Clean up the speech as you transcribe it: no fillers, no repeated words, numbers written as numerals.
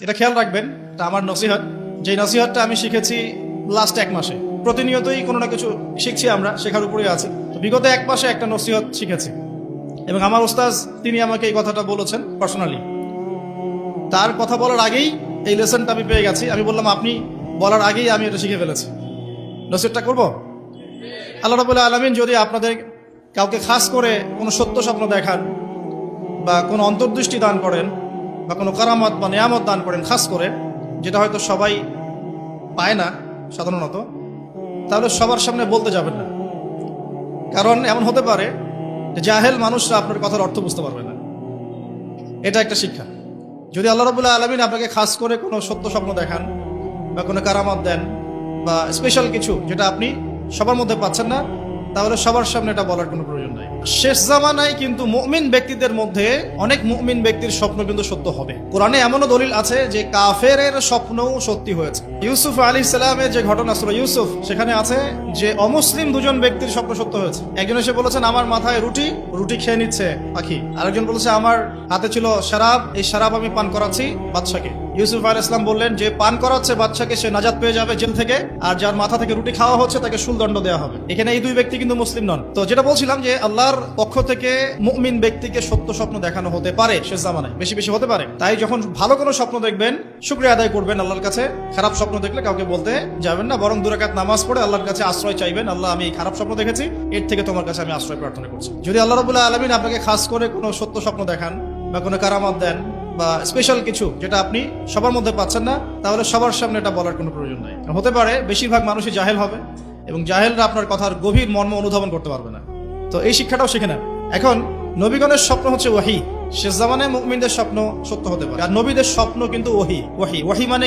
এটা খেয়াল রাখবেন, এটা আমার নসিহত। যে নসিহতটা আমি শিখেছি লাস্ট 1 মাসে, প্রতিনিয়তই কোনো না কিছু শিখছি, আমরা শেখার উপরেই আছি। তো বিগত 1 মাসে একটা নসিহত শিখেছি এবং আমার ওস্তাজ তিনি আমাকে এই কথাটা বলেছেন পার্সোনালি। তার কথা বলার আগেই এই লেসনটা আমি পেয়ে গেছি। আমি বললাম আপনি বলার আগেই আমি এটা শিখে ফেলেছি। নসিহতটা করব। আল্লাহ রাব্বুল আলামিন যদি আপনাদের কাউকে খাস করে কোনো সত্য স্বপ্ন দেখান বা কোনো অন্তর্দৃষ্টি দান করেন বা কোনো কারামত বা নিয়ামত দান করেন খাস করে, যেটা হয়তো সবাই পায় না সাধারণত, তাহলে সবার সামনে বলতে যাবেন না। কারণ এমন হতে পারে যে জাহেল মানুষরা আপনার কথার অর্থ বুঝতে পারবে না। এটা একটা শিক্ষা। যদি আল্লাহ রাব্বুল আলামিন আপনাকে খাস করে কোনো সত্য স্বপ্ন দেখান বা কোনো কারামত দেন বা স্পেশাল কিছু যেটা আপনি সবার মধ্যে পাচ্ছেন না, তাহলে সবার সামনে এটা বলার কোনো প্রয়োজন নাই। শেষ জামানায় কিন্তু মুমিন ব্যক্তিদের মধ্যে অনেক মুমিন ব্যক্তির স্বপ্ন কিন্তু সত্য হবে। কোরআনে এমনও দলিল আছে যে কাফেরের স্বপ্নও সত্যি হয়েছে। ইউসুফ আলাইহিস সালামের যে ঘটনা সূরা ইউসুফ, সেখানে আছে যে অমুসলিম 2 জন ব্যক্তির স্বপ্ন সত্য হয়েছে। একজন এসে বলেছেন আমার মাথায় রুটি খেয়ে নিচ্ছে পাখি। আরেকজন বলেছে আমার হাতে ছিল শরাব, এই শরাব আমি পান করাচ্ছি বাদশাকে। ইউসুফ আলাইহিস সালাম বললেন যে পান করাচ্ছে বাদশাকে সে নাজাত পেয়ে যাবে জেল থেকে, আর যার মাথা থেকে রুটি খাওয়া হচ্ছে তাকে শুলদণ্ড দেওয়া হবে। এখানে এই 2 ব্যক্তি কিন্তু মুসলিম নন। তো যেটা বলছিলাম যে আল্লাহর পক্ষ থেকে মুমিন ব্যক্তিকে সত্য স্বপ্ন দেখানো হতে পারে শেষ জামানায়, বেশি বেশি হতে পারে। তাই যখন ভালো কোনো স্বপ্ন দেখবেন শুকরিয়া আদায় করবেন আল্লাহর কাছে। খারাপ স্বপ্ন দেখলে কাউকে বলতে যাবেন না, বরং 2 রাকাত নামাজ পড়ে আল্লাহর কাছে আশ্রয় চাইবেন। আল্লাহ আমি এই খারাপ স্বপ্ন দেখেছি, এর থেকে তোমার কাছে আমি আশ্রয় প্রার্থনা করছি। যদি আল্লাহ রাব্বুল আলামিন আপনাকে খাস করে কোনো সত্য স্বপ্ন দেখান বা কোনো কারামত দেন বা স্পেশাল কিছু যেটা আপনি সবার মধ্যে পাচ্ছেন না, তাহলে সবার সামনে এটা বলার কোনো প্রয়োজন নাই। হতে পারে বেশিরভাগ মানুষই জাহেল হবে এবং জাহেলরা আপনার কথার গভীর মর্ম অনুধাবন করতে পারবে না। তো এই শিক্ষাটাও শিখে নেন। এখন নবীগণের স্বপ্ন হচ্ছে ওয়াহি। শেষ জামানায় মুমিনদের স্বপ্ন সত্য হতে পারে, আর নবীদের স্বপ্ন কিন্তু ওয়াহি। ওয়াহি মানে